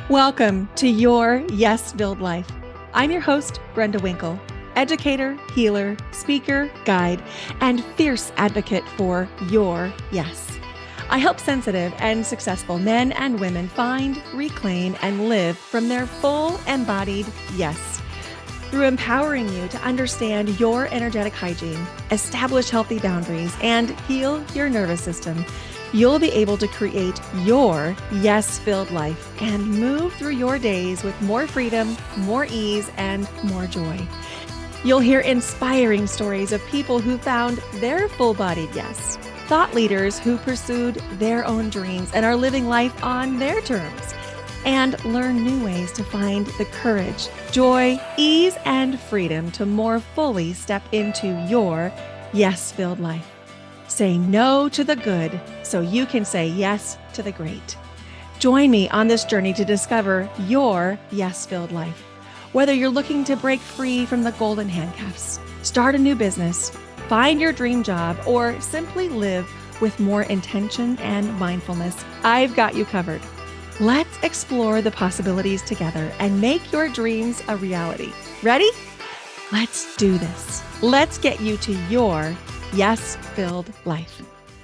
Welcome to Your Yes-Filled Life. I'm your host, Brenda Winkle, educator, healer, speaker, guide, and fierce advocate for your yes. I help sensitive and successful men and women find, reclaim, and live from their full embodied yes. Through empowering you to understand your energetic hygiene, establish healthy boundaries, and heal your nervous system, you'll be able to create your yes-filled life and move through your days with more freedom, more ease, and more joy. You'll hear inspiring stories of people who found their full-bodied yes, thought leaders who pursued their own dreams and are living life on their terms, and learn new ways to find the courage, joy, ease, and freedom to more fully step into your yes-filled life. Say no to the good so you can say yes to the great. Join me on this journey to discover your yes-filled life. Whether you're looking to break free from the golden handcuffs, start a new business, find your dream job, or simply live with more intention and mindfulness, I've got you covered. Let's explore the possibilities together and make your dreams a reality. Ready? Let's do this. Let's get you to your yes-filled life.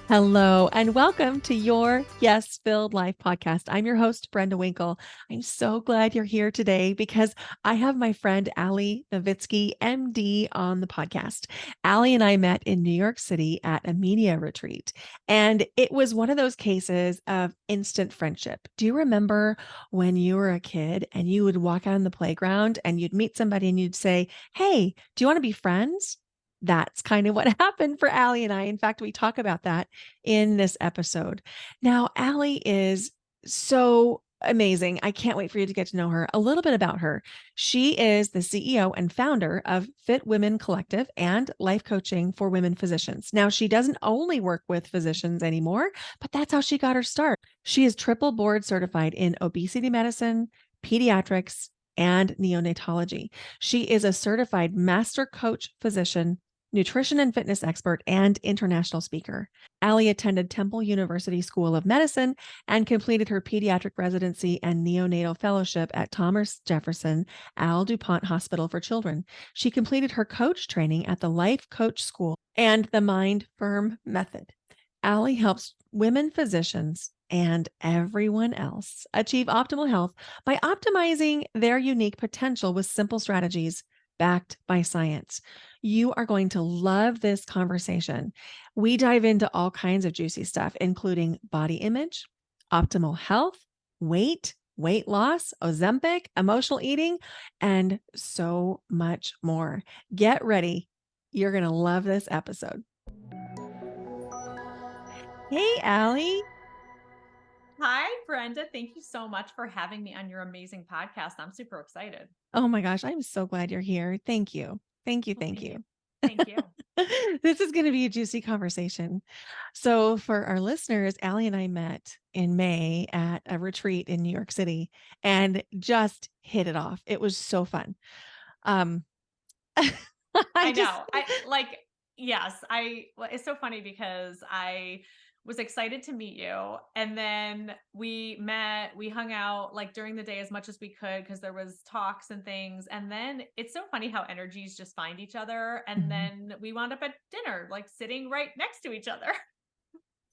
Hello, and welcome to Your Yes-Filled Life podcast. I'm your host, Brenda Winkle. I'm so glad you're here today because I have my friend, Novitsky, MD, on the podcast. Allie and I met in New York City at a media retreat, and it was one of those cases of instant friendship. Do you remember when you were a kid and you would walk out on the playground and you'd meet somebody and you'd say, "Hey, do you want to be friends?" That's kind of what happened for Allie and I. In fact, we talk about that in this episode. Now, Allie is so amazing. I can't wait for you to get to know her. A little bit about her. She is the CEO and founder of Fit Women Collective and life coaching for women physicians. Now, she doesn't only work with physicians anymore, but that's how she got her start. She is triple board certified in obesity medicine, pediatrics, and neonatology. She is a certified master coach physician, nutrition and fitness expert, and international speaker. Allie attended Temple University School of Medicine and completed her pediatric residency and neonatal fellowship at Thomas Jefferson Al DuPont Hospital for Children. She completed her coach training at the Life Coach School and the Mind Firm Method. Allie helps women physicians and everyone else achieve optimal health by optimizing their unique potential with simple strategies backed by science. You are going to love this conversation. We dive into all kinds of juicy stuff, including body image, optimal health, weight loss, Ozempic, emotional eating, and so much more. Get ready. You're going to love this episode. Hey, Allie. Hi, Brenda. Thank you so much for having me on your amazing podcast. I'm super excited. Oh my gosh, I'm so glad you're here. Thank you. Thank you. Well, Thank thank you. you. Thank you. This is going to be a juicy conversation. So, for our listeners, Allie and I met in May at a retreat in New York City and just hit it off. It was so fun. Um, I I just, know. It's so funny because I was excited to meet you. And then we met, we hung out like during the day as much as we could because there was talks and things. And then it's so funny how energies just find each other. And Mhm. then we wound up at dinner, like sitting right next to each other.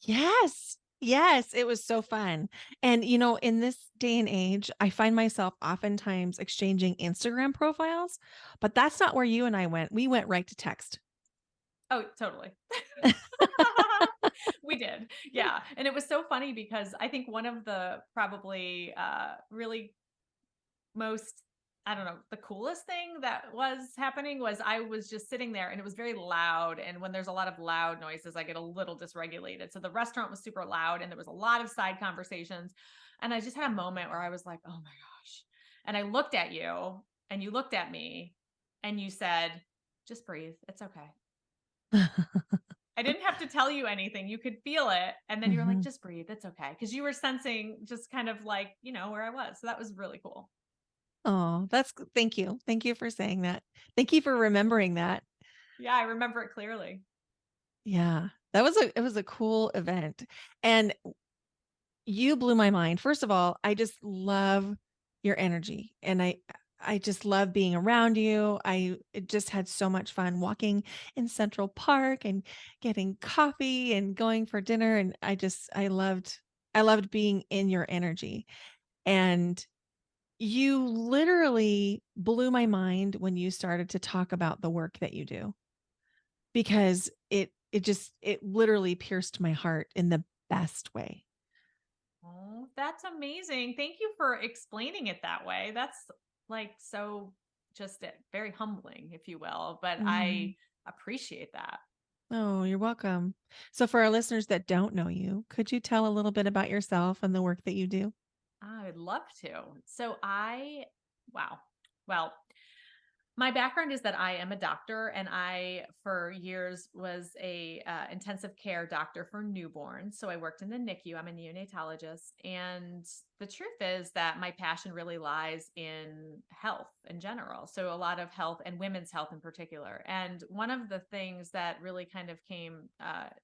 Yes. Yes, it was so fun. And, in this day and age, I find myself oftentimes exchanging Instagram profiles, but that's not where you and I went. We went right to text. Oh, totally. We did. Yeah. And it was so funny because I think one of the probably really most, I don't know, the coolest thing that was happening was I was just sitting there and it was very loud. And when there's a lot of loud noises, I get a little dysregulated. So the restaurant was super loud and there was a lot of side conversations. And I just had a moment where I was like, oh my gosh. And I looked at you and you looked at me and you said, just breathe. It's okay. I didn't have to tell you anything. You could feel it. And then you were like, Mhm. just breathe. It's okay. Cause you were sensing just kind of like, where I was. So that was really cool. Oh, thank you. Thank you for saying that. Thank you for remembering that. Yeah, I remember it clearly. Yeah. It was a cool event. And you blew my mind. First of all, I just love your energy. And I just love being around you. I just had so much fun walking in Central Park and getting coffee and going for dinner. And I loved being in your energy. And you literally blew my mind when you started to talk about the work that you do, because it literally pierced my heart in the best way. Oh, that's amazing. Thank you for explaining it that way. That's like so just very humbling, if you will, but Mhm. I appreciate that. Oh, you're welcome. So for our listeners that don't know you, could you tell a little bit about yourself and the work that you do? I would love to. Wow. Well, my background is that I am a doctor, and I, for years, was a intensive care doctor for newborns. So I worked in the NICU. I'm a neonatologist, and the truth is that my passion really lies in health in general. So a lot of health and women's health in particular. And one of the things that really kind of came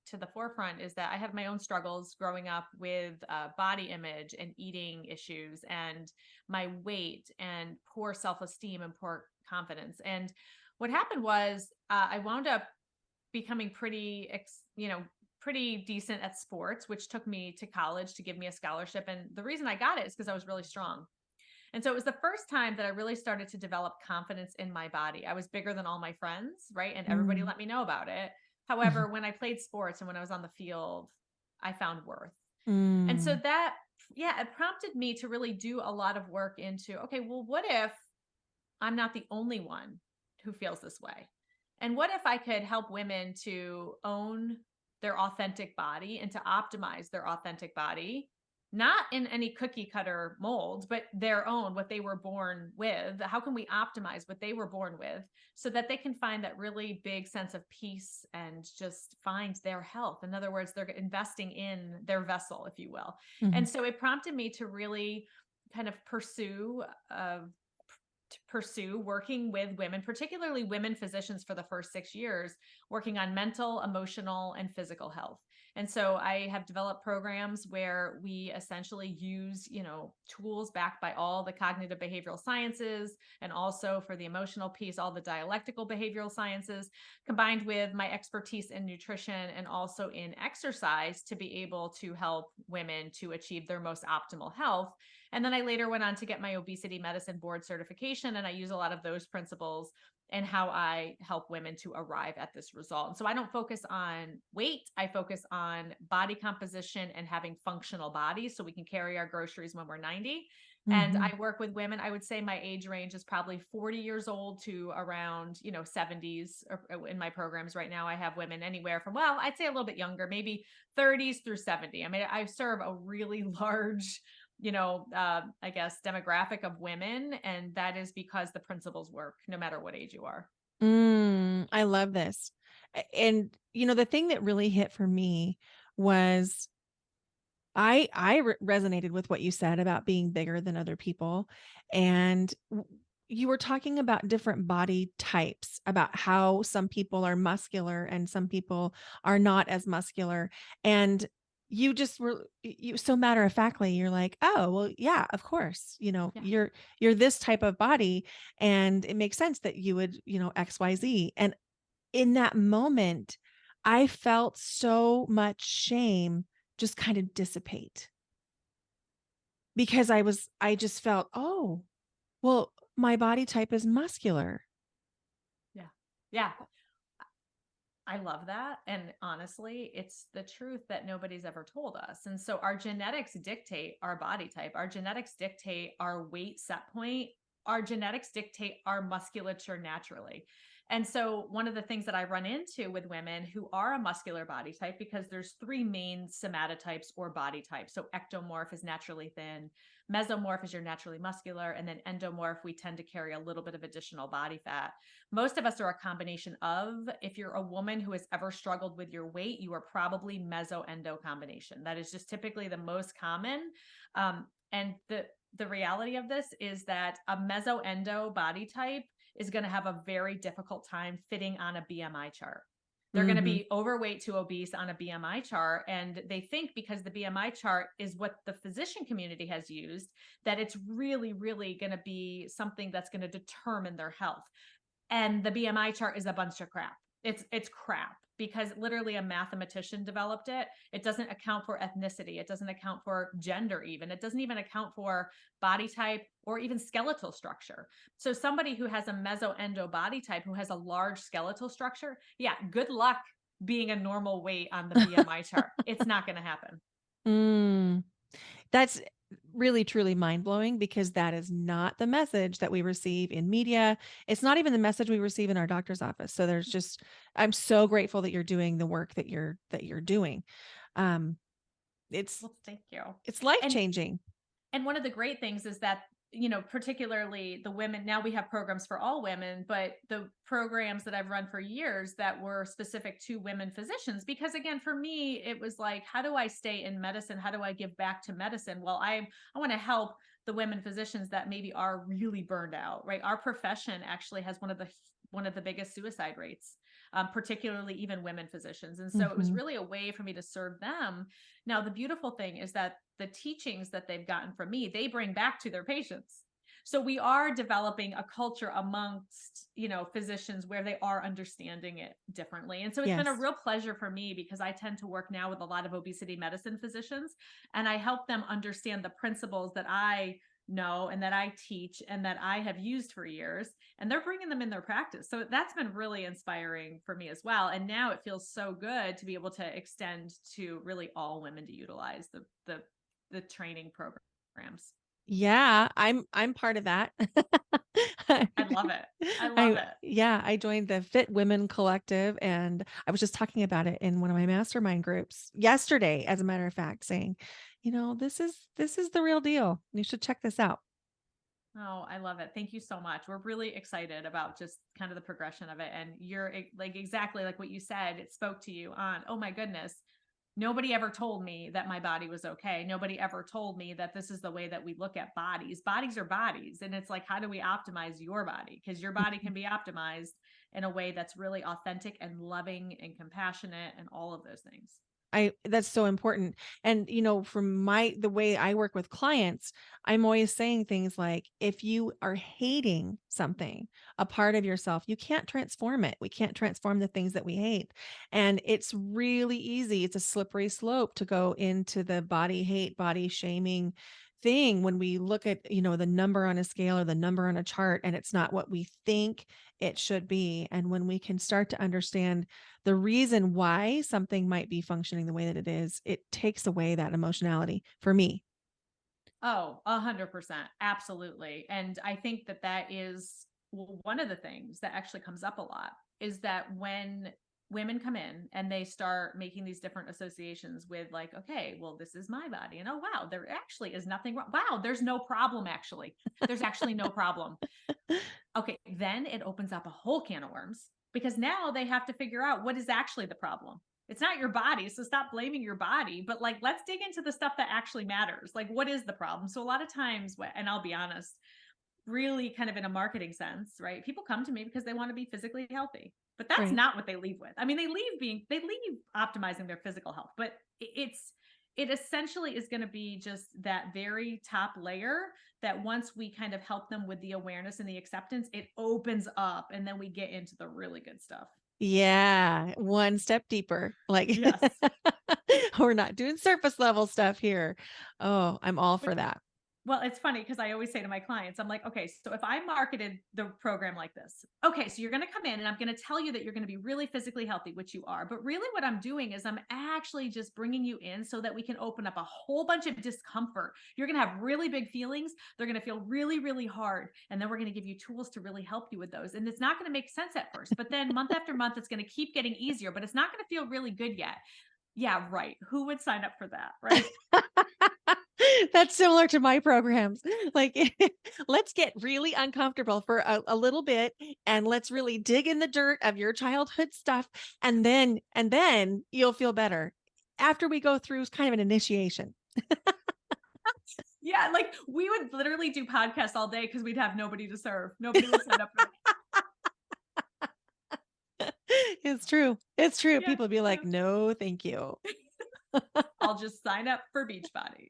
to the forefront is that I have my own struggles growing up with body image and eating issues, and my weight and poor self-esteem and poor confidence. And what happened was I wound up becoming pretty decent at sports, which took me to college to give me a scholarship. And the reason I got it is because I was really strong. And so it was the first time that I really started to develop confidence in my body. I was bigger than all my friends, right? And everybody Mm. let me know about it. However, when I played sports and when I was on the field, I found worth. And so Mm. that, yeah, it prompted me to really do a lot of work into, okay, well, what if I'm not the only one who feels this way? And what if I could help women to own their authentic body and to optimize their authentic body, not in any cookie cutter mold, but their own, what they were born with? How can we optimize what they were born with so that they can find that really big sense of peace and just find their health? In other words, they're investing in their vessel, if you will. And Mhm. so it prompted me to really kind of pursue working with women, particularly women physicians, for the first 6 years, working on mental, emotional, and physical health. And so I have developed programs where we essentially use, tools backed by all the cognitive behavioral sciences, and also for the emotional piece, all the dialectical behavioral sciences, combined with my expertise in nutrition and also in exercise, to be able to help women to achieve their most optimal health. And then I later went on to get my obesity medicine board certification. And I use a lot of those principles and how I help women to arrive at this result. And so I don't focus on weight, I focus on body composition and having functional bodies so we can carry our groceries when we're 90. And Mhm. I work with women. I would say my age range is probably 40 years old to around, 70s in my programs right now. I have women anywhere from, well, I'd say a little bit younger, maybe 30s through 70. I mean, I serve a really large, I guess, demographic of women. And that is because the principles work no matter what age you are. I love this. And the thing that really hit for me was I resonated with what you said about being bigger than other people, and you were talking about different body types, about how some people are muscular and some people are not as muscular, and you just were you so matter of factly, you're like, oh well, yeah, of course, Yeah. you're this type of body, and it makes sense that you would XYZ. And in that moment, I felt so much shame just kind of dissipate, because I just felt, "Oh, well, my body type is muscular." Yeah. Yeah. I love that. And honestly, it's the truth that nobody's ever told us. And so our genetics dictate our body type, our genetics dictate our weight set point, our genetics dictate our musculature naturally. And so one of the things that I run into with women who are a muscular body type, because there's three main somatotypes or body types. So ectomorph is naturally thin, mesomorph is you're naturally muscular, and then endomorph, we tend to carry a little bit of additional body fat. Most of us are a combination of. If you're a woman who has ever struggled with your weight, you are probably meso-endo combination. That is just typically the most common. And the reality of this is that a meso-endo body type is going to have a very difficult time fitting on a BMI chart. They're going to Mm-hmm. be overweight to obese on a BMI chart. And they think because the BMI chart is what the physician community has used, that it's really, really going to be something that's going to determine their health. And the BMI chart is a bunch of crap. It's crap because literally a mathematician developed it. It doesn't account for ethnicity. It doesn't account for gender even. It doesn't even account for body type or even skeletal structure. So somebody who has a mesoendo body type, who has a large skeletal structure, yeah, good luck being a normal weight on the BMI chart. It's not going to happen. Mm. That's really, truly mind blowing because that is not the message that we receive in media. It's not even the message we receive in our doctor's office. So there's just, I'm so grateful that you're doing the work that you're doing. Um, it's, Well, thank you. it's life And changing. And one of the great things is that, particularly the women, now we have programs for all women, but the programs that I've run for years that were specific to women physicians, because again, for me, it was like, how do I stay in medicine? How do I give back to medicine? Well, I want to help the women physicians that maybe are really burned out, right? Our profession actually has one of the biggest suicide rates, particularly even women physicians. And so it was Mm-hmm. really a way for me to serve them. Now, the beautiful thing is that the teachings that they've gotten from me, they bring back to their patients. So we are developing a culture amongst, physicians where they are understanding it differently. And so it's been a Yes. real pleasure for me because I tend to work now with a lot of obesity medicine physicians, and I help them understand the principles that I know and that I teach and that I have used for years, and they're bringing them in their practice. So that's been really inspiring for me as well. And now it feels so good to be able to extend to really all women to utilize the training programs. Yeah, I'm part of that. I love it. I love it. Yeah, I joined the Fit Women Collective and I was just talking about it in one of my mastermind groups yesterday, as a matter of fact, saying, this is the real deal. You should check this out. Oh, I love it. Thank you so much. We're really excited about just kind of the progression of it. And you're like exactly like what you said, it spoke to you on, oh my goodness, nobody ever told me that my body was okay. Nobody ever told me that this is the way that we look at bodies. Bodies are bodies. And it's like, how do we optimize your body? Because your body can be optimized in a way that's really authentic and loving and compassionate and all of those things. That's so important. And from the way I work with clients, I'm always saying things like, if you are hating something, a part of yourself, you can't transform it. We can't transform the things that we hate. And it's really easy. It's a slippery slope to go into the body hate, body shaming thing when we look at, the number on a scale or the number on a chart and it's not what we think it should be. And when we can start to understand the reason why something might be functioning the way that it is, it takes away that emotionality for me. Oh, 100%. Absolutely. And I think that that is one of the things that actually comes up a lot is that when women come in and they start making these different associations with like, okay, well, this is my body. And oh, wow, there actually is nothing wrong. Wow, there's no problem actually. There's actually no problem. Okay, then it opens up a whole can of worms because now they have to figure out what is actually the problem. It's not your body, so stop blaming your body, but like let's dig into the stuff that actually matters. Like what is the problem? So a lot of times, and I'll be honest, really kind of in a marketing sense, right? People come to me because they want to be physically healthy. But that's Right. not what they leave with. I mean, they leave optimizing their physical health, but it essentially is going to be just that very top layer that once we kind of help them with the awareness and the acceptance, it opens up and then we get into the really good stuff. Yeah. One step deeper. Like Yes. we're not doing surface level stuff here. Oh, I'm all for that. Well, it's funny because I always say to my clients, I'm like, okay, so if I marketed the program like this, okay, so you're going to come in and I'm going to tell you that you're going to be really physically healthy, which you are. But really, what I'm doing is I'm actually just bringing you in so that we can open up a whole bunch of discomfort. You're going to have really big feelings. They're going to feel really, really hard. And then we're going to give you tools to really help you with those. And it's not going to make sense at first, but then month after month, it's going to keep getting easier, but it's not going to feel really good yet. Yeah, right. Who would sign up for that? Right. That's similar to my programs. Like, let's get really uncomfortable for a little bit and let's really dig in the dirt of your childhood stuff. And then you'll feel better after we go through kind of an initiation. Yeah, like we would literally do podcasts all day because we'd have nobody to serve. Nobody would sign up for that. It's true. It's true. Yeah, People be yeah. like, no, thank you. I'll just sign up for Beachbody.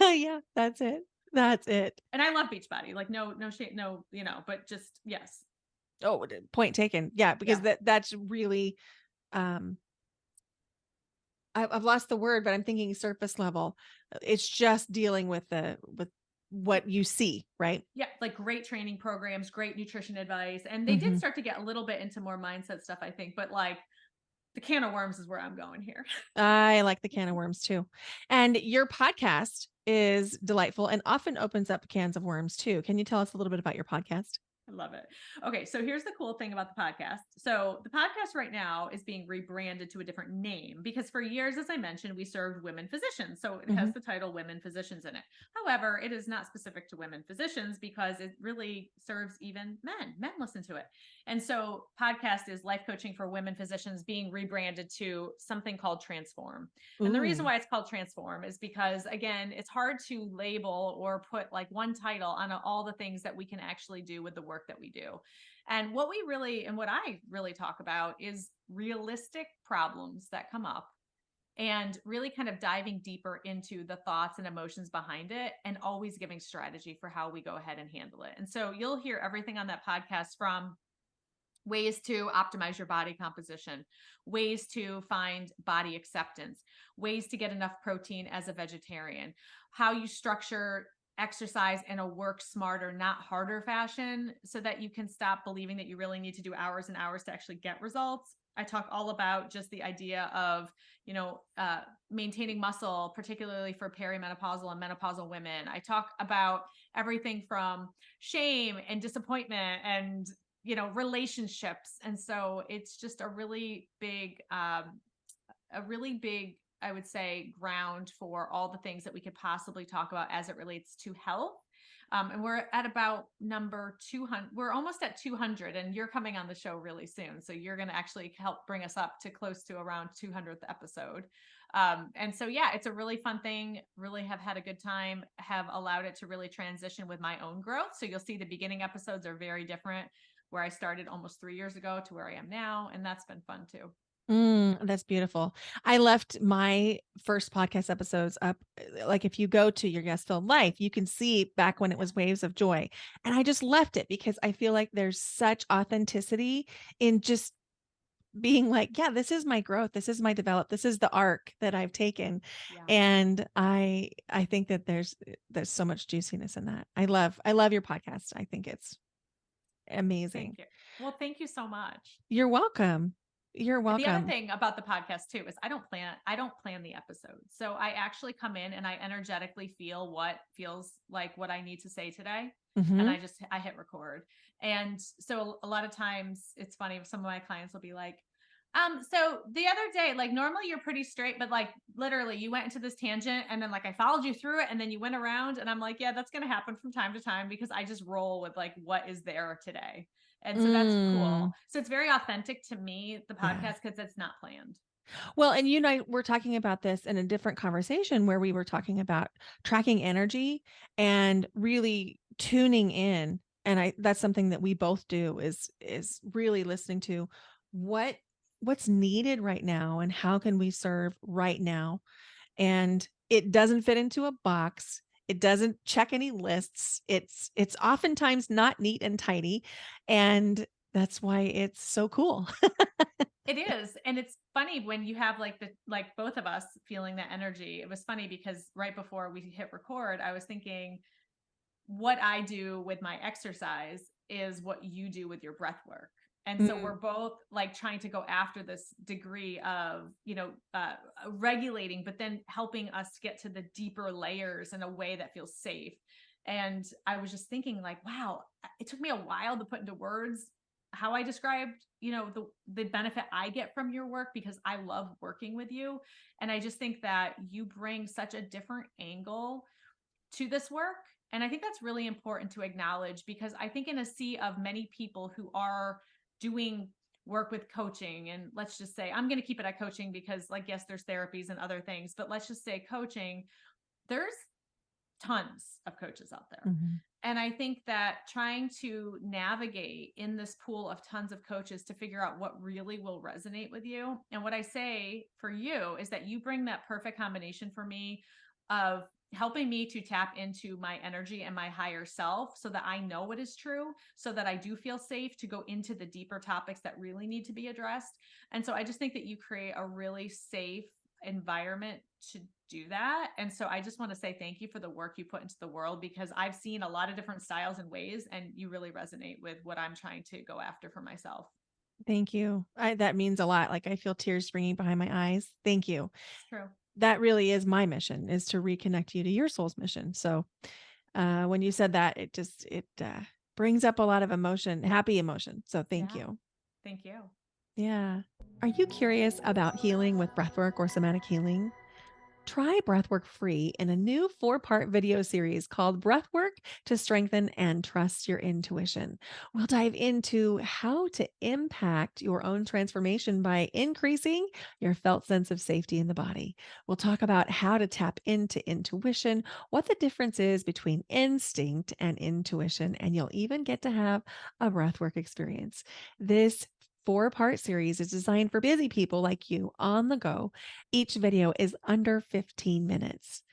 Yeah, that's it. That's it. And I love Beachbody. Like no shade, no, but just yes. Oh, point taken. Yeah, because Yeah. that's really, um, I've lost the word, but I'm thinking surface level. It's just dealing with with what you see, right? Yeah, like great training programs, great nutrition advice. And they did Hmm. start to get a little bit into more mindset stuff, I think, but like the can of worms is where I'm going here. I like the can of worms too. And your podcast is delightful and often opens up cans of worms too. Can you tell us a little bit about your podcast? I love it. Okay, so here's the cool thing about the podcast. So the podcast right now is being rebranded to a different name because for years, as I mentioned, we served women physicians. So it Hmm. has the title Women Physicians in it. However, it is not specific to women physicians because it really serves even men. Men listen to it. And so podcast is life coaching for women physicians being rebranded to something called Transform. And the reason Ooh. why it's called Transform is because, again, it's hard to label or put like one title on all the things that we can actually do with the work that we do. And what I really talk about is realistic problems that come up and really kind of diving deeper into the thoughts and emotions behind it and always giving strategy for how we go ahead and handle it. And so you'll hear everything on that podcast from ways to optimize your body composition, ways to find body acceptance, ways to get enough protein as a vegetarian, how you structure exercise in a work smarter, not harder fashion so that you can stop believing that you really need to do hours and hours to actually get results. I talk all about just the idea of, maintaining muscle, particularly for perimenopausal and menopausal women. I talk about everything from shame and disappointment and relationships. And so it's just a really big, I would say, ground for all the things that we could possibly talk about as it relates to health. And we're at about number 200. We're almost at 200 and you're coming on the show really soon. So you're going to actually help bring us up to close to around 200th episode. And so, yeah, it's a really fun thing. Really have had a good time, have allowed it to really transition with my own growth. So you'll see the beginning episodes are very different where I started almost 3 years ago to where I am now. And that's been fun too. That's beautiful. I left my first podcast episodes up. Like if you go to your guest filled life, you can see back when it was Waves of Joy. And I just left it because I feel like there's such authenticity in just being like, yeah, this is my growth. This is my develop. This is the arc that I've taken. Yeah. And I think that there's so much juiciness in that. I love your podcast. I think it's amazing. Thank you. Well, thank you so much. You're welcome. You're The other welcome. thing about the podcast too is I don't plan the episodes. So I actually come in and I energetically feel what feels like what I need to say today. And Hmm. I hit record. And so a lot of times it's funny, some of my clients will be like, so the other day, like normally you're pretty straight, but like literally you went into this tangent and then like I followed you through it and then you went around and I'm like, yeah, that's going to happen from time to time because I just roll with like what is there today. And so that's cool. Mm, So it's very authentic to me, the yeah. podcast, because it's not planned. Well, and you and I were talking about this in a different conversation where we were talking about tracking energy and really tuning in. And that's something that we both do is really listening to what's needed right now and how can we serve right now. And it doesn't fit into a box. It doesn't check any lists. It's oftentimes not neat and tidy. And that's why it's so cool. It is. And it's funny when you have like both of us feeling that energy. It was funny because right before we hit record, I was thinking what I do with my exercise is what you do with your breath work. And so Mm, we're both like trying to go after this degree of, regulating, but then helping us get to the deeper layers in a way that feels safe. And I was just thinking like, wow, it took me a while to put into words how I described, the benefit I get from your work because I love working with you. And I just think that you bring such a different angle to this work. And I think that's really important to acknowledge because I think in a sea of many people who are doing work with coaching, and let's just say, I'm going to keep it at coaching because, like, yes, there's therapies and other things, but let's just say coaching, there's tons of coaches out there. Mhm. And I think that trying to navigate in this pool of tons of coaches to figure out what really will resonate with you. And what I say for you is that you bring that perfect combination for me of helping me to tap into my energy and my higher self so that I know what is true, so that I do feel safe to go into the deeper topics that really need to be addressed. And so I just think that you create a really safe environment to do that. And so I just want to say thank you for the work you put into the world, because I've seen a lot of different styles and ways, and you really resonate with what I'm trying to go after for myself. Thank you. That means a lot. Like I feel tears springing behind my eyes. Thank you. It's true. That really is my mission, is to reconnect you to your soul's mission. So when you said that, it brings up a lot of emotion, happy emotion. So thank Yeah. you. Thank you. Yeah. Are you curious about healing with breathwork or somatic healing? Try Breathwork free in a new 4-part video series called Breathwork to Strengthen and Trust Your Intuition. We'll dive into how to impact your own transformation by increasing your felt sense of safety in the body. We'll talk about how to tap into intuition, what the difference is between instinct and intuition, and you'll even get to have a breathwork experience. This 4-part series is designed for busy people like you on the go. Each video is under 15 minutes.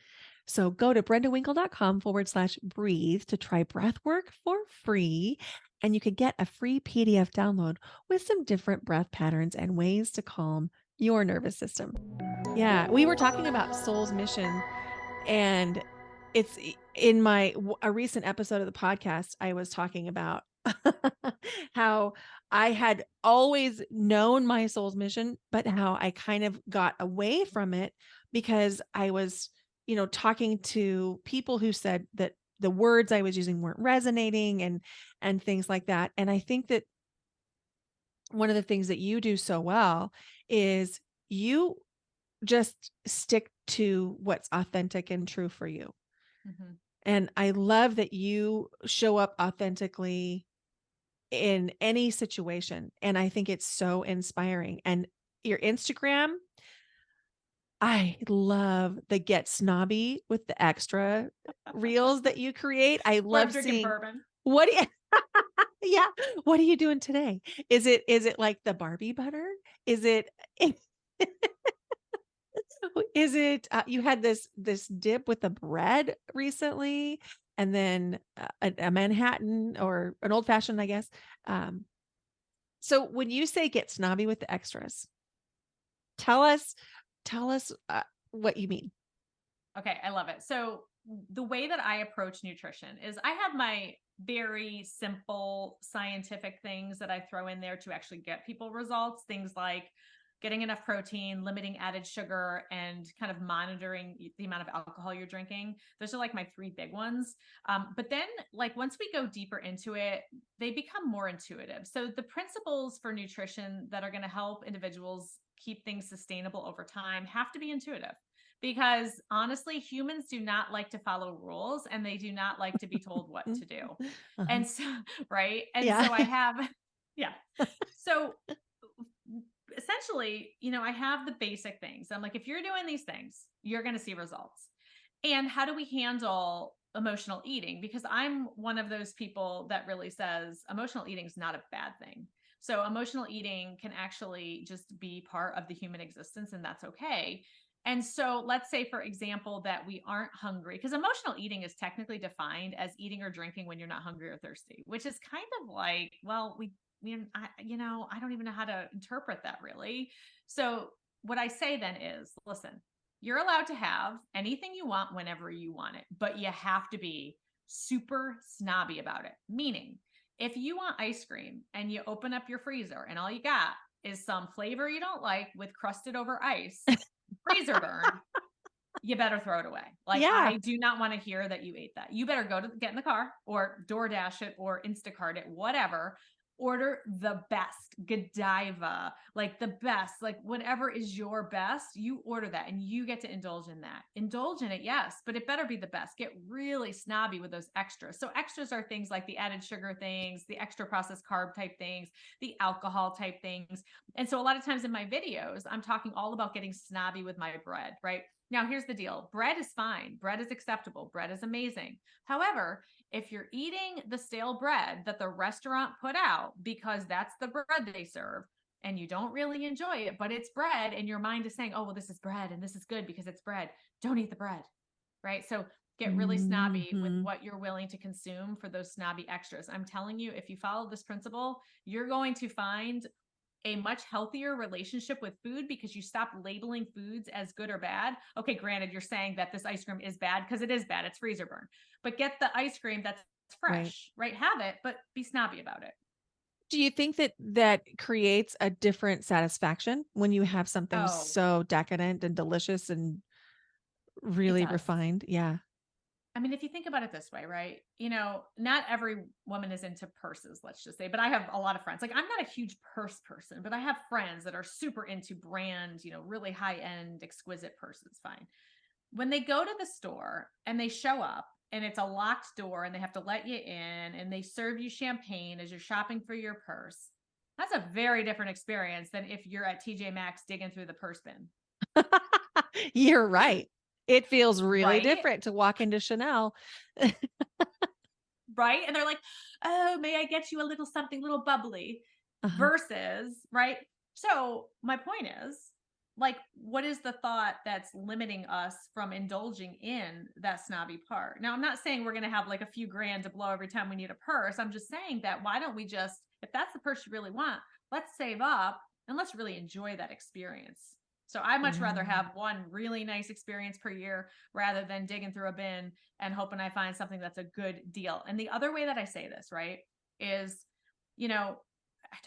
So go to brendawinkle.com/breathe to try breathwork for free. And you could get a free PDF download with some different breath patterns and ways to calm your nervous system. Yeah, we were talking about soul's mission, and it's in a recent episode of the podcast, I was talking about how I had always known my soul's mission, but how I kind of got away from it because I was, talking to people who said that the words I was using weren't resonating and things like that. And I think that one of the things that you do so well is you just stick to what's authentic and true for you. Mhm. And I love that you show up authentically in any situation. And I think it's so inspiring. And your Instagram, I love the get snobby with the extra reels that you create. I Where I'm love drinking seeing bourbon. what do you yeah, what are you doing today? Is it like the Barbie butter? Is it is it you had this dip with the bread recently, and then a Manhattan or an old fashioned, I guess. Um, so when you say get snobby with the extras, tell us tell us what you mean. Okay, I love it. So the way that I approach nutrition is I have my very simple scientific things that I throw in there to actually get people results. Things like getting enough protein, limiting added sugar, and kind of monitoring the amount of alcohol you're drinking. Those are like my 3 big ones. But then, like, once we go deeper into it, they become more intuitive. So the principles for nutrition that are going to help individuals keep things sustainable over time have to be intuitive, because honestly, humans do not like to follow rules, and they do not like to be told what Mm. to do. Uh-huh. And so, right. And Yeah. so I have, yeah. So essentially, I have the basic things. I'm like, if you're doing these things, you're going to see results. And how do we handle emotional eating? Because I'm one of those people that really says emotional eating is not a bad thing. So emotional eating can actually just be part of the human existence, and that's okay. And so let's say, for example, that we aren't hungry, because emotional eating is technically defined as eating or drinking when you're not hungry or thirsty, which is kind of like, well, I don't even know how to interpret that really. So what I say then is, listen, you're allowed to have anything you want whenever you want it, but you have to be super snobby about it. Meaning, if you want ice cream and you open up your freezer and all you got is some flavor you don't like with crusted over ice, freezer burn, you better throw it away. Like, Yeah. I do not want to hear that you ate that. You better get in the car or DoorDash it or Instacart it, whatever. Order the best Godiva, like the best, like whatever is your best, you order that and you get to indulge in that. Indulge in it, yes, but it better be the best. Get really snobby with those extras. So extras are things like the added sugar things, the extra processed carb type things, the alcohol type things. And so a lot of times in my videos, I'm talking all about getting snobby with my bread, right? Now, here's the deal. Bread is fine. Bread is acceptable. Bread is amazing. However, if you're eating the stale bread that the restaurant put out because that's the bread they serve and you don't really enjoy it, but it's bread and your mind is saying, oh, well, this is bread and this is good because it's bread. Don't eat the bread. Right. So get really snobby with Mhm. what you're willing to consume for those snobby extras. I'm telling you, if you follow this principle, you're going to find a much healthier relationship with food because you stop labeling foods as good or bad. Okay, granted, you're saying that this ice cream is bad because it is bad. It's freezer burn. But get the ice cream that's Right. fresh, right? Have it, but be snobby about it. Do you think that that creates a different satisfaction when you have something Oh, so decadent and delicious and it really does. refined? Yeah. I mean, if you think about it this way, right? Not every woman is into purses, let's just say, but I have a lot of friends. Like, I'm not a huge purse person, but I have friends that are super into brand, really high end, exquisite purses. Fine. When they go to the store and they show up and it's a locked door and they have to let you in and they serve you champagne as you're shopping for your purse, that's a very different experience than if you're at TJ Maxx digging through the purse bin. You're right. It feels really Right? different to walk into Chanel. Right? And they're like, "Oh, may I get you a little something, little bubbly?" Uh-huh. Versus, right? So, my point is, like, what is the thought that's limiting us from indulging in that snobby part? Now, I'm not saying we're going to have like a few grand to blow every time we need a purse. I'm just saying that why don't we just, if that's the purse you really want, let's save up and let's really enjoy that experience. So, I much rather Yeah. have one really nice experience per year rather than digging through a bin and hoping I find something that's a good deal. And the other way that I say this, right, is, you know,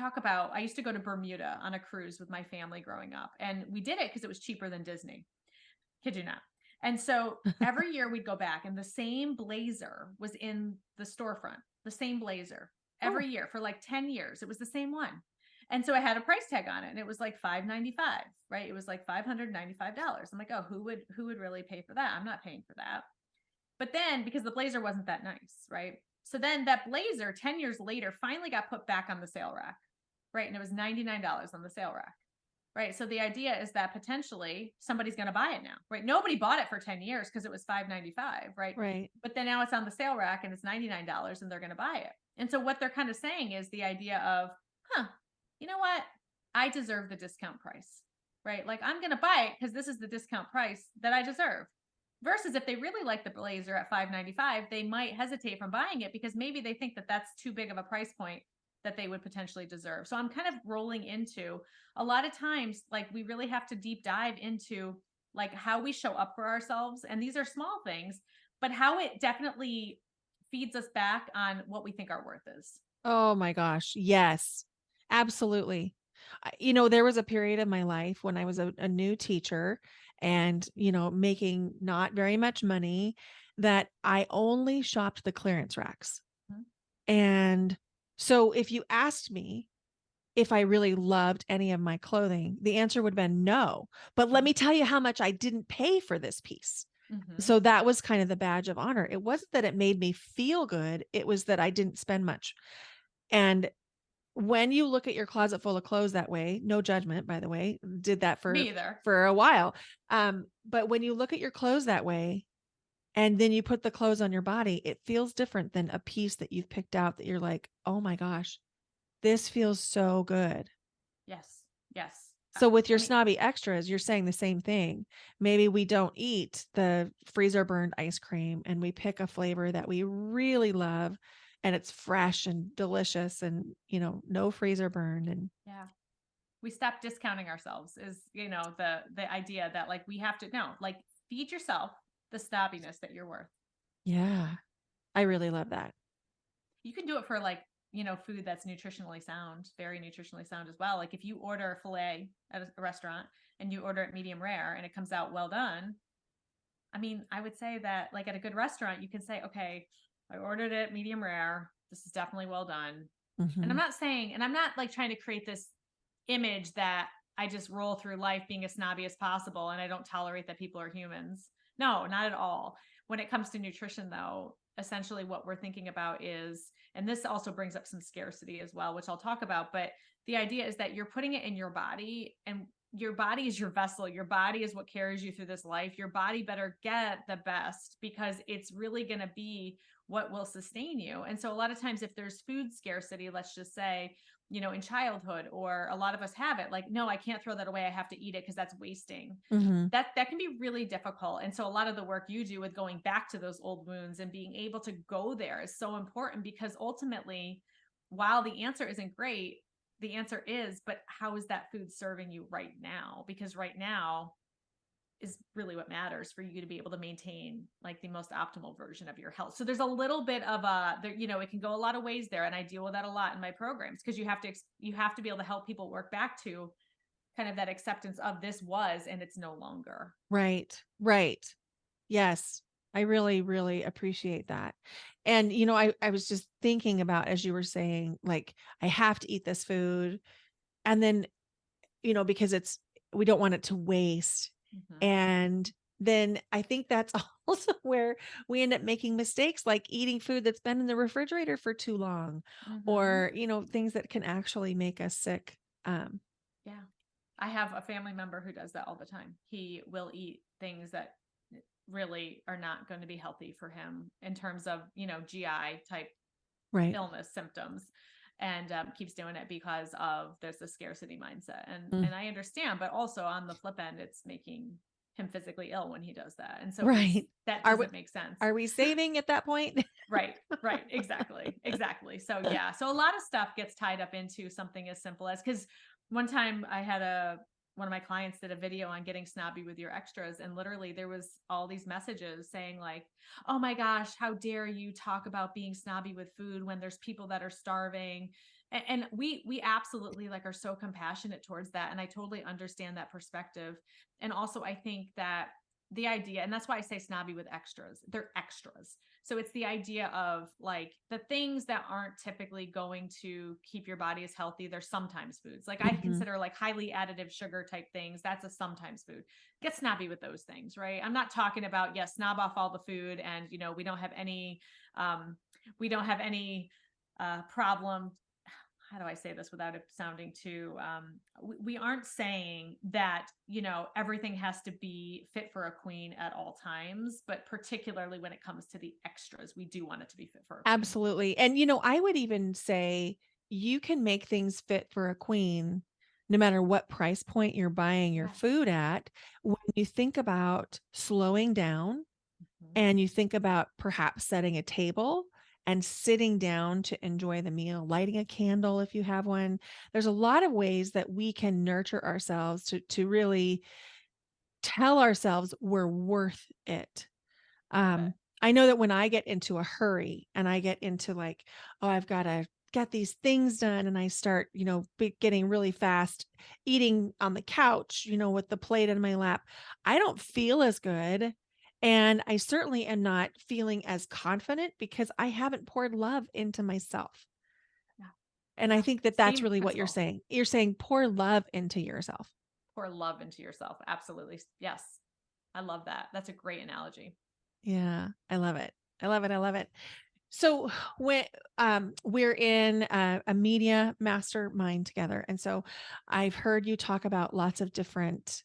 I used to go to Bermuda on a cruise with my family growing up, and we did it because it was cheaper than Disney. Kid you not. And so every year we'd go back, and the same blazer was in the storefront, the same blazer Oh. every year for like 10 years. It was the same one. And so I had a price tag on it, and it was like $595, right? It was like $595. I'm like, oh, who would really pay for that? I'm not paying for that. But then because the blazer wasn't that nice, right? So then that blazer 10 years later finally got put back on the sale rack, right? And it was $99 on the sale rack, right? So the idea is that potentially somebody's going to buy it now, right? Nobody bought it for 10 years because it was $595, right? Right. But then now it's on the sale rack and it's $99 and they're going to buy it. And so what they're kind of saying is the idea of, you know what? I deserve the discount price, right? Like I'm going to buy it because this is the discount price that I deserve. Versus if they really like the blazer at $595, they might hesitate from buying it because maybe they think that that's too big of a price point that they would potentially deserve. So I'm kind of rolling into a lot of times, like we really have to deep dive into like how we show up for ourselves. And these are small things, but how it definitely feeds us back on what we think our worth is. Oh my gosh. Yes. Absolutely. There was a period of my life when I was a new teacher and, making not very much money that I only shopped the clearance racks. Mhm. And so if you asked me if I really loved any of my clothing, the answer would have been no. But let me tell you how much I didn't pay for this piece. Mhm. So that was kind of the badge of honor. It wasn't that it made me feel good, it was that I didn't spend much. And when you look at your closet full of clothes that way, no judgment, by the way, did that Me for either. a while. But when you look at your clothes that way and then you put the clothes on your body, it feels different than a piece that you've picked out that you're like, oh my gosh, this feels so good. Yes. Yes. So with your I mean, snobby extras, you're saying the same thing. Maybe we don't eat the freezer burned ice cream and we pick a flavor that we really love and it's fresh and delicious and, no freezer burn and yeah. We stop discounting ourselves is, the idea that like we have to no, like feed yourself the snobbiness that you're worth. yeah, I really love that. You can do it for like, food that's nutritionally sound, very nutritionally sound as well. Like if you order a filet at a restaurant and you order it medium rare and it comes out well done, I mean, I would say that like at a good restaurant, you can say, okay, I ordered it medium rare. This is definitely well done. And I'm Mhm. not saying, and I'm not like trying to create this image that I just roll through life being as snobby as possible and I don't tolerate that people are humans. No, not at all. When it comes to nutrition, though, essentially what we're thinking about is, and this also brings up some scarcity as well, which I'll talk about, but the idea is that you're putting it in your body and your body is your vessel. Your body is what carries you through this life. Your body better get the best, because it's really going to be what will sustain you. And so a lot of times, if there's food scarcity, let's just say, in childhood, or a lot of us have it, like, no, I can't throw that away. I have to eat it because that's wasting. Mm-hmm. That can be really difficult. And so a lot of the work you do with going back to those old wounds and being able to go there is so important, because ultimately, while the answer isn't great, the answer is, but how is that food serving you right now? Because right now is really what matters for you to be able to maintain like the most optimal version of your health. So there's a little bit of it can go a lot of ways there. And I deal with that a lot in my programs, because you have to be able to help people work back to kind of that acceptance of this was, and it's no longer. Right. Right. Yes. I really, really appreciate that. And, I was just thinking about, as you were saying, like, I have to eat this food. And then, because we don't want it to waste. Mm-hmm. And then I think that's also where we end up making mistakes, like eating food that's been in the refrigerator for too long, Mm-hmm. or, things that can actually make us sick. Yeah. I have a family member who does that all the time. He will eat things that really are not going to be healthy for him in terms of, GI type Right. illness symptoms, and keeps doing it because of there's a scarcity mindset. Mm. And I understand, but also on the flip end, it's making him physically ill when he does that. And so Right. that doesn't make sense. Are we saving at that point? Right. Exactly. So yeah. So a lot of stuff gets tied up into something as simple as, because one time I had one of my clients did a video on getting snobby with your extras. And literally there was all these messages saying like, oh my gosh, how dare you talk about being snobby with food when there's people that are starving. And we absolutely like are so compassionate towards that. And I totally understand that perspective. And also I think that the idea, and that's why I say snobby with extras, they're extras. So it's the idea of like the things that aren't typically going to keep your body as healthy. They're sometimes foods. Like I consider like highly additive sugar type things. That's a sometimes food. Get snobby with those things, right? I'm not talking about, yes, snob off all the food. And, we don't have any, problem. How do I say this without it sounding too, we aren't saying that, everything has to be fit for a queen at all times, but particularly when it comes to the extras, we do want it to be fit for a queen. Absolutely. And, I would even say you can make things fit for a queen no matter what price point you're buying your food at. When you think about slowing down and you think about perhaps setting a table and sitting down to enjoy the meal, lighting a candle if you have one. There's a lot of ways that we can nurture ourselves to really tell ourselves we're worth it. I know that when I get into a hurry and I get into like, oh, I've got to get these things done, and I start, getting really fast, eating on the couch, with the plate in my lap, I don't feel as good. And I certainly am not feeling as confident because I haven't poured love into myself. Yeah. And I think that that's really what you're saying. You're saying pour love into yourself. Pour love into yourself. Absolutely. Yes. I love that. That's a great analogy. Yeah, I love it. I love it. I love it. So when we're in a media mastermind together, and so I've heard you talk about lots of different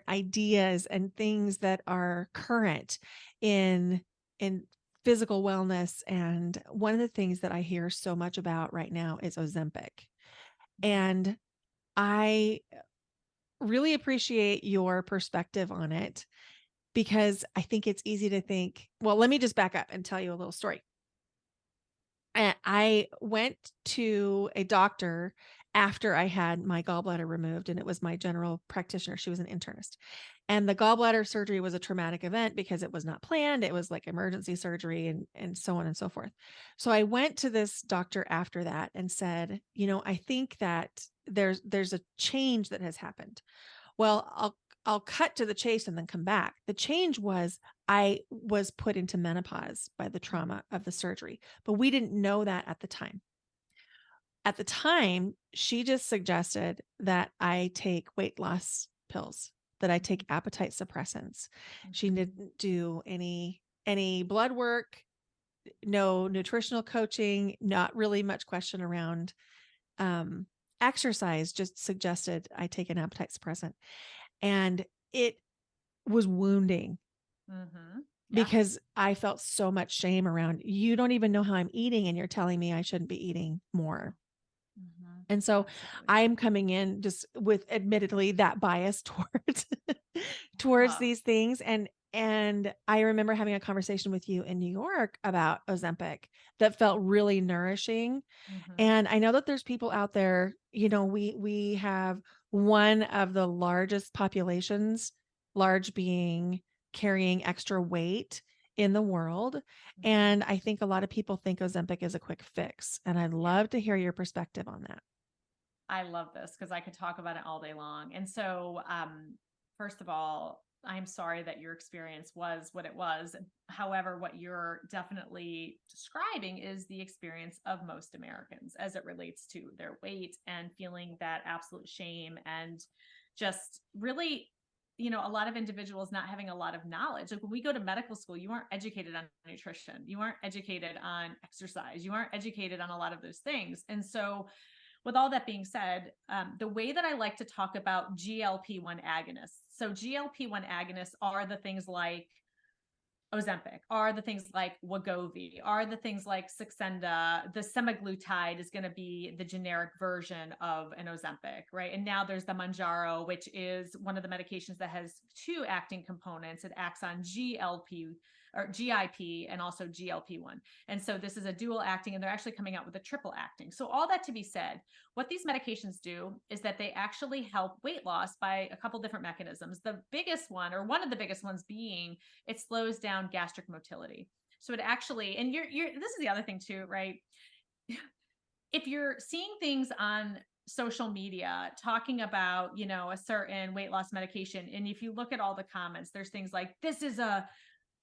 ideas and things that are current in physical wellness. And one of the things that I hear so much about right now is Ozempic. And I really appreciate your perspective on it, because I think it's easy to think, well, let me just back up and tell you a little story. And I went to a doctor after I had my gallbladder removed, and it was my general practitioner. She was an internist. And the gallbladder surgery was a traumatic event because it was not planned. It was like emergency surgery and so on and so forth. So I went to this doctor after that and said, I think that there's a change that has happened. Well, I'll cut to the chase and then come back. The change was I was put into menopause by the trauma of the surgery, but we didn't know that at the time. At the time, she just suggested that I take weight loss pills, that I take appetite suppressants. She didn't do any blood work, no nutritional coaching, not really much question around exercise just suggested I take an appetite suppressant. And it was wounding Mm-hmm. Yeah. because I felt so much shame around, you don't even know how I'm eating and you're telling me I shouldn't be eating more. Mm-hmm. And so Absolutely. I'm coming in just with admittedly that bias towards Yeah. these things. And I remember having a conversation with you in New York about Ozempic that felt really nourishing. Mm-hmm. And I know that there's people out there, we have one of the largest populations, large being carrying extra weight in the world. Mm-hmm. And I think a lot of people think Ozempic is a quick fix. And I'd Yeah. love to hear your perspective on that. I love this because I could talk about it all day long. And so, first of all, I'm sorry that your experience was what it was. However, what you're definitely describing is the experience of most Americans as it relates to their weight and feeling that absolute shame and just really, a lot of individuals not having a lot of knowledge. Like when we go to medical school, you aren't educated on nutrition, you aren't educated on exercise, you aren't educated on a lot of those things. And so, with all that being said, the way that I like to talk about GLP-1 agonists. So GLP-1 agonists are the things like Ozempic, are the things like Wegovy, are the things like Saxenda. The semaglutide is going to be the generic version of an Ozempic, right? And now there's the Mounjaro, which is one of the medications that has two acting components. It acts on GLP or GIP and also GLP-1. And so this is a dual acting, and they're actually coming out with a triple acting. So all that to be said, what these medications do is that they actually help weight loss by a couple different mechanisms. The biggest one, or one of the biggest ones, being it slows down gastric motility. So it actually, and you're this is the other thing too, right? If you're seeing things on social media talking about, a certain weight loss medication, and if you look at all the comments, there's things like, this is a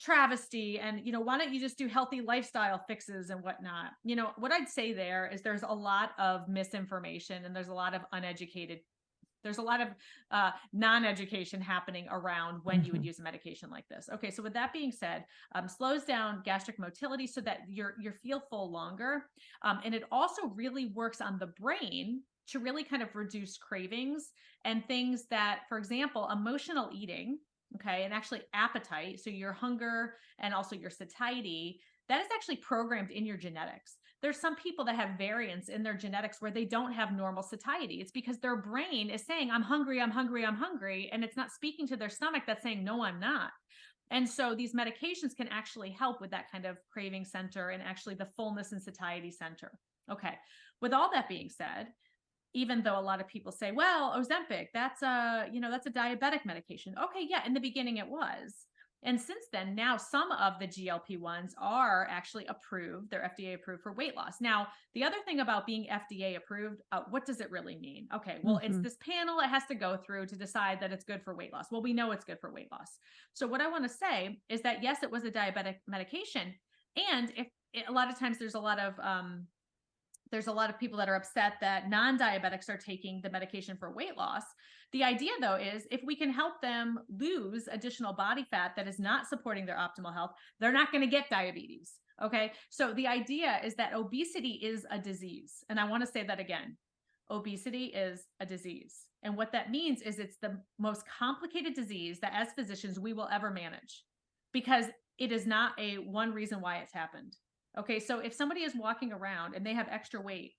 travesty, and why don't you just do healthy lifestyle fixes and whatnot. What I'd say there is there's a lot of misinformation, and there's a lot of non-education happening around when you would Mhm. use a medication like this. Okay, so with that being said, slows down gastric motility so that you feel full longer, and it also really works on the brain to really kind of reduce cravings and things that, for example, emotional eating. Okay, and actually appetite, so your hunger and also your satiety, that is actually programmed in your genetics. There's some people that have variants in their genetics where they don't have normal satiety. It's because their brain is saying, I'm hungry, I'm hungry, I'm hungry. And it's not speaking to their stomach that's saying, no, I'm not. And so these medications can actually help with that kind of craving center and actually the fullness and satiety center. Okay. With all that being said, even though a lot of people say, well, Ozempic, that's a diabetic medication. Okay. Yeah. In the beginning it was. And since then, now some of the GLP-1s are actually approved. They're FDA approved for weight loss. Now, the other thing about being FDA approved, what does it really mean? Okay, well, it's Mhm. this panel it has to go through to decide that it's good for weight loss. Well, we know it's good for weight loss. So what I want to say is that, yes, it was a diabetic medication. And if a lot of times there's a lot of people that are upset that non-diabetics are taking the medication for weight loss. The idea, though, is if we can help them lose additional body fat that is not supporting their optimal health, they're not going to get diabetes. Okay. So the idea is that obesity is a disease. And I want to say that again. Obesity is a disease. And what that means is it's the most complicated disease that as physicians we will ever manage, because it is not a one reason why it's happened. Okay, so if somebody is walking around and they have extra weight,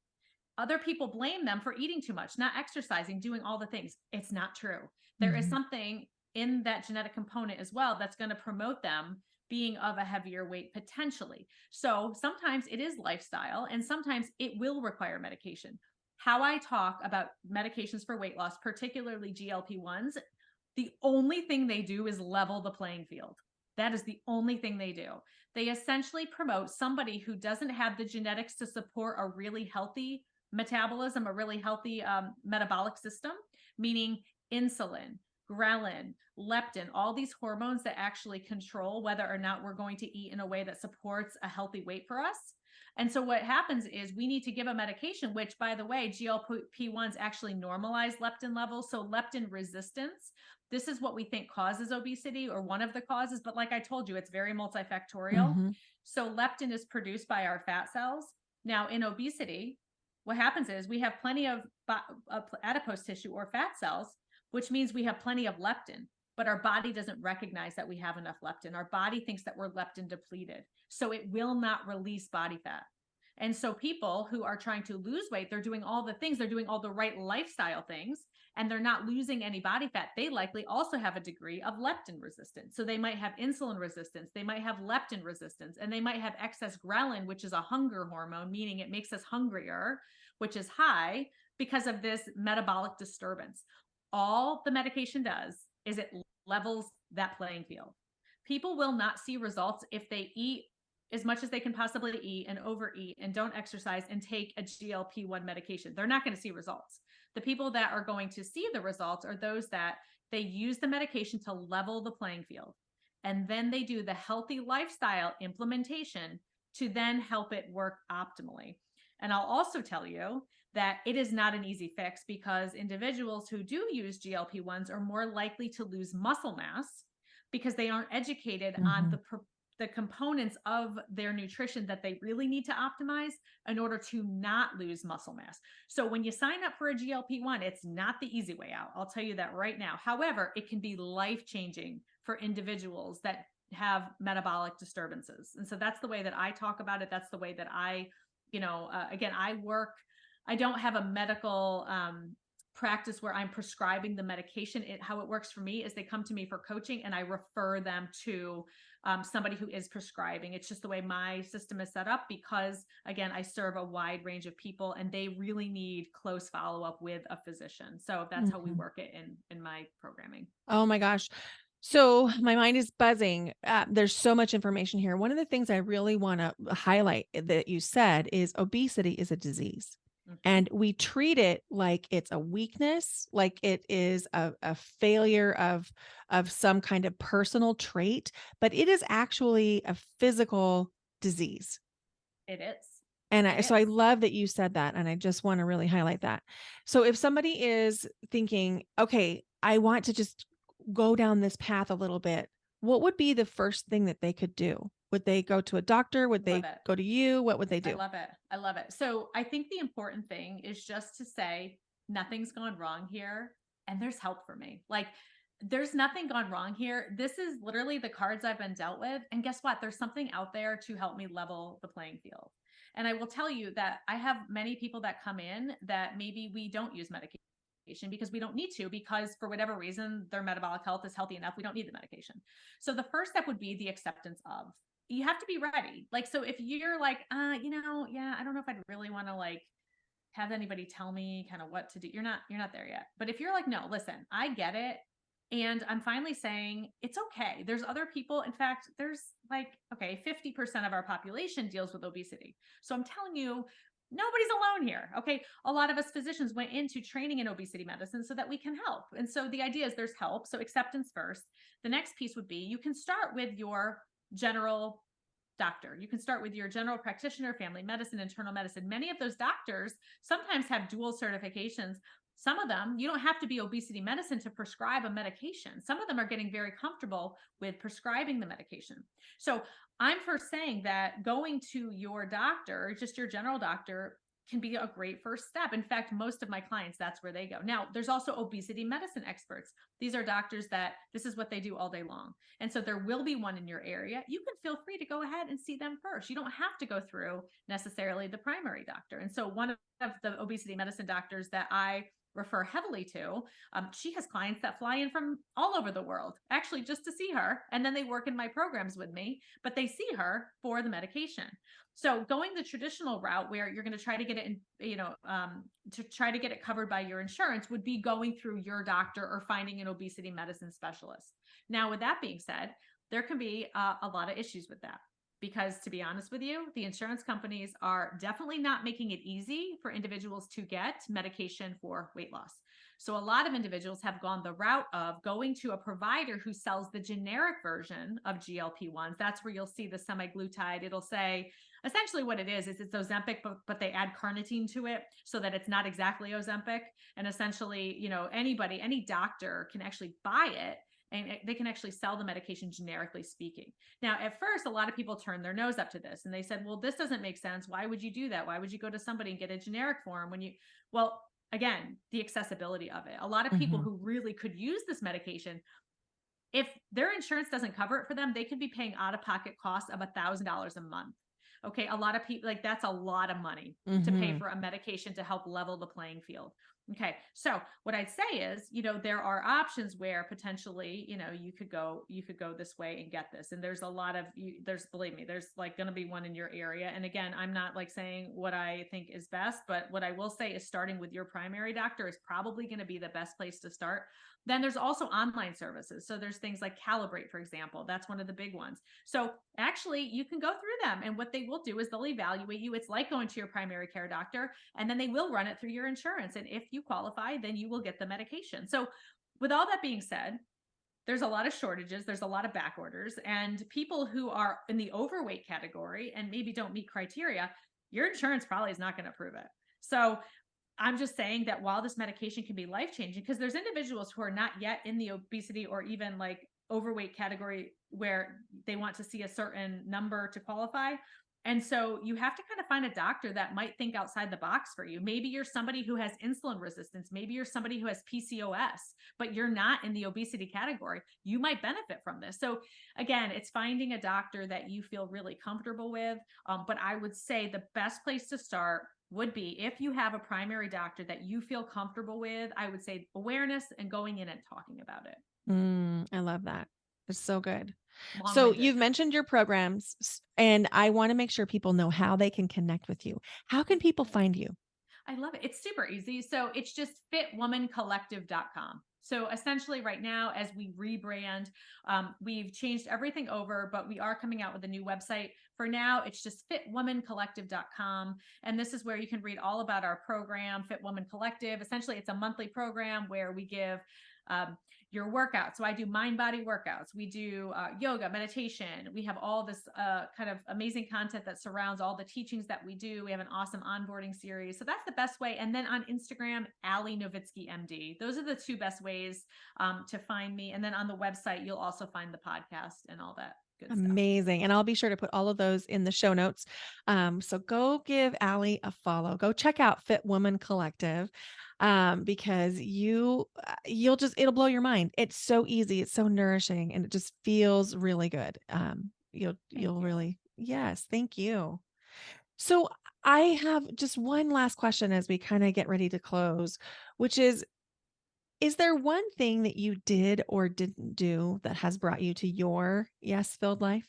other people blame them for eating too much, not exercising, doing all the things. It's not true. There is Mhm. something in that genetic component as well that's going to promote them being of a heavier weight potentially. So sometimes it is lifestyle and sometimes it will require medication. How I talk about medications for weight loss, particularly GLP-1s, the only thing they do is level the playing field. That is the only thing they do. They essentially promote somebody who doesn't have the genetics to support a really healthy metabolism, a really healthy metabolic system, meaning insulin, ghrelin, leptin, all these hormones that actually control whether or not we're going to eat in a way that supports a healthy weight for us. And so what happens is we need to give a medication, which, by the way, GLP-1s actually normalize leptin levels. So leptin resistance, this is what we think causes obesity, or one of the causes. But like I told you, it's very multifactorial. Mhm. So leptin is produced by our fat cells. Now in obesity, what happens is we have plenty of adipose tissue or fat cells, which means we have plenty of leptin, but our body doesn't recognize that we have enough leptin. Our body thinks that we're leptin depleted, so it will not release body fat. And so people who are trying to lose weight, they're doing all the things, they're doing all the right lifestyle things, and they're not losing any body fat. They likely also have a degree of leptin resistance. So they might have insulin resistance, they might have leptin resistance, and they might have excess ghrelin, which is a hunger hormone, meaning it makes us hungrier, which is high because of this metabolic disturbance. All the medication does is it levels that playing field. People will not see results if they eat as much as they can possibly eat and overeat and don't exercise and take a GLP-1 medication. They're not going to see results. The people that are going to see the results are those that they use the medication to level the playing field. And then they do the healthy lifestyle implementation to then help it work optimally. And I'll also tell you that it is not an easy fix, because individuals who do use GLP-1s are more likely to lose muscle mass because they aren't educated on the components of their nutrition that they really need to optimize in order to not lose muscle mass. So when you sign up for a GLP-1, it's not the easy way out. I'll tell you that right now. However, it can be life-changing for individuals that have metabolic disturbances. And so that's the way that I talk about it. That's the way that I, again, I don't have a medical practice where I'm prescribing the medication. How it works for me is they come to me for coaching and I refer them to somebody who is prescribing. It's just the way my system is set up, because again, I serve a wide range of people and they really need close follow-up with a physician. So that's how we work it in my programming. Oh my gosh. So my mind is buzzing. There's so much information here. One of the things I really want to highlight that you said is obesity is a disease. And we treat it like it's a weakness, like it is a failure of some kind of personal trait, but it is actually a physical disease. It is. And so I love that you said that. And I just want to really highlight that. So if somebody is thinking, okay, I want to just go down this path a little bit, what would be the first thing that they could do? Would they go to a doctor? Would they go to you? What would they do? I love it. I love it. So I think the important thing is just to say, nothing's gone wrong here and there's help for me. Like, there's nothing gone wrong here. This is literally the cards I've been dealt with. And guess what? There's something out there to help me level the playing field. And I will tell you that I have many people that come in that maybe we don't use medication because we don't need to, because for whatever reason, their metabolic health is healthy enough. We don't need the medication. So the first step would be the acceptance of. You have to be ready. Like, so if you're like, I don't know if I'd really want to like have anybody tell me kind of what to do. You're not there yet. But if you're like, no, listen, I get it. And I'm finally saying it's okay. There's other people. In fact, there's like, 50% of our population deals with obesity. So I'm telling you, nobody's alone here. Okay. A lot of us physicians went into training in obesity medicine so that we can help. And so the idea is there's help. So acceptance first. The next piece would be, you can start with your general doctor. You can start with your general practitioner, family medicine, internal medicine. Many of those doctors sometimes have dual certifications. Some of them, you don't have to be obesity medicine to prescribe a medication. Some of them are getting very comfortable with prescribing the medication. So I'm first saying that going to your doctor, just your general doctor, can be a great first step. In fact, most of my clients, that's where they go. Now, there's also obesity medicine experts. These are doctors that this is what they do all day long. And so there will be one in your area. You can feel free to go ahead and see them first. You don't have to go through necessarily the primary doctor. And so one of the obesity medicine doctors that I refer heavily to, she has clients that fly in from all over the world, actually just to see her. And then they work in my programs with me, but they see her for the medication. So going the traditional route where you're going to try to get it in, to try to get it covered by your insurance would be going through your doctor or finding an obesity medicine specialist. Now, with that being said, there can be a lot of issues with that. Because to be honest with you, the insurance companies are definitely not making it easy for individuals to get medication for weight loss. So a lot of individuals have gone the route of going to a provider who sells the generic version of GLP-1s. That's where you'll see the semaglutide. It'll say essentially what it is it's Ozempic, but they add carnitine to it so that it's not exactly Ozempic. And essentially, any doctor can actually buy it and they can actually sell the medication generically speaking. Now, at first, a lot of people turned their nose up to this and they said, well, this doesn't make sense. Why would you do that? Why would you go to somebody and get a generic form when you, well, again, the accessibility of it. A lot of people Mhm. who really could use this medication, if their insurance doesn't cover it for them, they could be paying out of pocket costs of $1,000 a month. Okay. A lot of people, like, that's a lot of money to pay Mhm. for a medication to help level the playing field. Okay. So what I'd say is, there are options where potentially, you could go this way and get this. And there's a lot of believe me, there's like going to be one in your area. And again, I'm not like saying what I think is best, but what I will say is starting with your primary doctor is probably going to be the best place to start. Then there's also online services. So there's things like Calibrate, for example. That's one of the big ones. So actually, you can go through them. And what they will do is they'll evaluate you. It's like going to your primary care doctor, and then they will run it through your insurance. And if you qualify, then you will get the medication. So, with all that being said, there's a lot of shortages, there's a lot of back orders, and people who are in the overweight category and maybe don't meet criteria, your insurance probably is not going to approve it. So, I'm just saying that while this medication can be life changing, because there's individuals who are not yet in the obesity or even like overweight category where they want to see a certain number to qualify. And so you have to kind of find a doctor that might think outside the box for you. Maybe you're somebody who has insulin resistance. Maybe you're somebody who has PCOS, but you're not in the obesity category. You might benefit from this. So, again, it's finding a doctor that you feel really comfortable with. But I would say the best place to start would be if you have a primary doctor that you feel comfortable with. I would say awareness and going in and talking about it. I love that. It's so good. Long So winded. you've mentioned your programs, and I want to make sure people know how they can connect with you. How can people find you? I love it. It's super easy. So it's just fitwomancollective.com. So essentially, right now, as we rebrand, we've changed everything over, but we are coming out with a new website. For now, it's just fitwomancollective.com. And this is where you can read all about our program, Fit Woman Collective. Essentially, it's a monthly program where we give your workouts. So I do mind body workouts. We do yoga, meditation. We have all this kind of amazing content that surrounds all the teachings that we do. We have an awesome onboarding series. So that's the best way. And then on Instagram, Ali Novitsky MD. Those are the two best ways to find me. And then on the website, you'll also find the podcast and all that good stuff. Amazing. And I'll be sure to put all of those in the show notes. So go give Allie a follow. Go check out Fit Woman Collective because it'll blow your mind. It's so easy. It's so nourishing and it just feels really good. You'll Thank you. really, yes, thank you. So I have just one last question as we kind of get ready to close, which is there one thing that you did or didn't do that has brought you to your yes-filled life?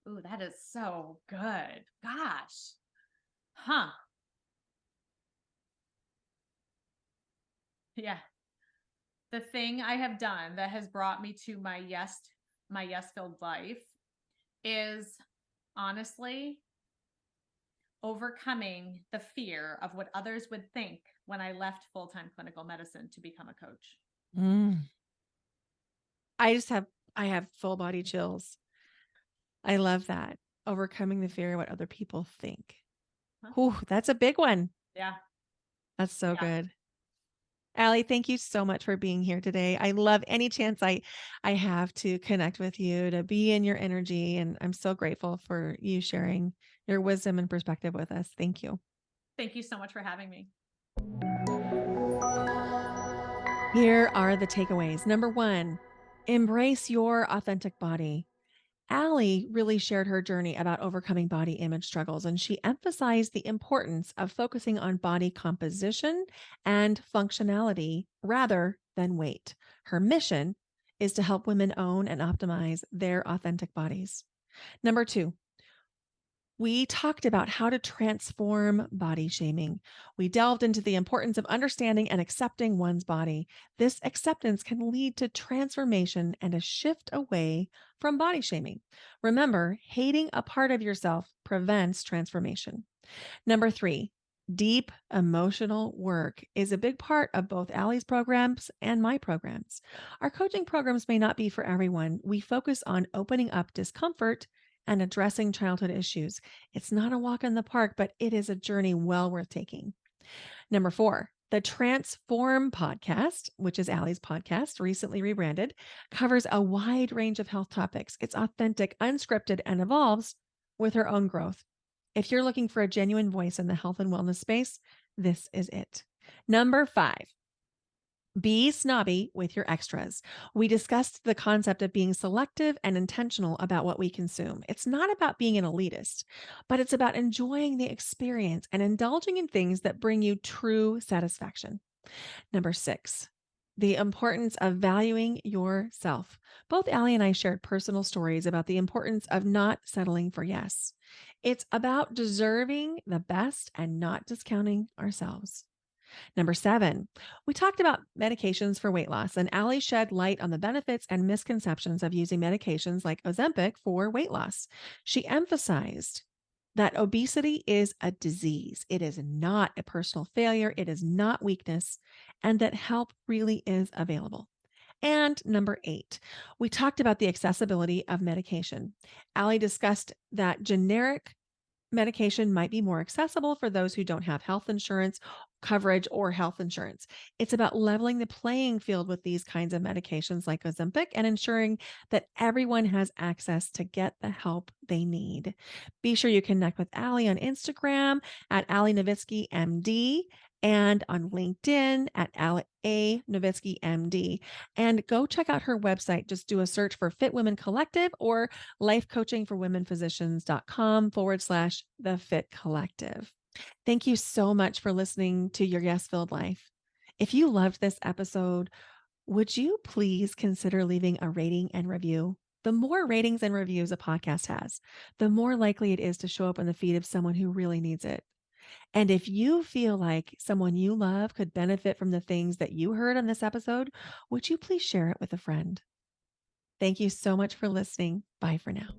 Ooh, that is so good. Gosh. Huh. Yeah. The thing I have done that has brought me to my yes filled life is honestly overcoming the fear of what others would think when I left full-time clinical medicine to become a coach. Mm. I just have I have full body chills. I love that. Overcoming the fear of what other people think. Huh? Whew, that's a big one. Yeah. That's so Yeah. good. Allie, thank you so much for being here today. I love any chance I have to connect with you, to be in your energy, and I'm so grateful for you sharing your wisdom and perspective with us. Thank you. Thank you so much for having me. Here are the takeaways. Number 1, embrace your authentic body. Allie really shared her journey about overcoming body image struggles, and she emphasized the importance of focusing on body composition and functionality rather than weight. Her mission is to help women own and optimize their authentic bodies. Number 2, we talked about how to transform body shaming. We delved into the importance of understanding and accepting one's body. This acceptance can lead to transformation and a shift away from body shaming. Remember, hating a part of yourself prevents transformation. Number 3, deep emotional work is a big part of both Allie's programs and my programs. Our coaching programs may not be for everyone. We focus on opening up discomfort and addressing childhood issues. It's not a walk in the park, but it is a journey well worth taking. Number 4, The Transform podcast, which is Allie's podcast, recently rebranded, covers a wide range of health topics. It's authentic, unscripted, and evolves with her own growth. If you're looking for a genuine voice in the health and wellness space, this is it. Number 5, be snobby with your extras. We discussed the concept of being selective and intentional about what we consume. It's not about being an elitist, but it's about enjoying the experience and indulging in things that bring you true satisfaction. Number 6, the importance of valuing yourself. Both Allie and I shared personal stories about the importance of not settling for yes. It's about deserving the best and not discounting ourselves. Number 7, we talked about medications for weight loss, and Allie shed light on the benefits and misconceptions of using medications like Ozempic for weight loss. She emphasized that obesity is a disease. It is not a personal failure. It is not weakness, and that help really is available. And number 8, we talked about the accessibility of medication. Allie discussed that generic medication might be more accessible for those who don't have health insurance coverage or health insurance. It's about leveling the playing field with these kinds of medications like Ozempic and ensuring that everyone has access to get the help they need. Be sure you connect with Allie on Instagram at Allie Novitsky MD and on LinkedIn at Allie A. Novitsky MD. And go check out her website. Just do a search for Fit Women Collective or lifecoachingforwomenphysicians.com/the Fit Collective. Thank you so much for listening to Your Yes Filled Life. If you loved this episode, would you please consider leaving a rating and review? The more ratings and reviews a podcast has, the more likely it is to show up in the feed of someone who really needs it. And if you feel like someone you love could benefit from the things that you heard on this episode, would you please share it with a friend? Thank you so much for listening. Bye for now.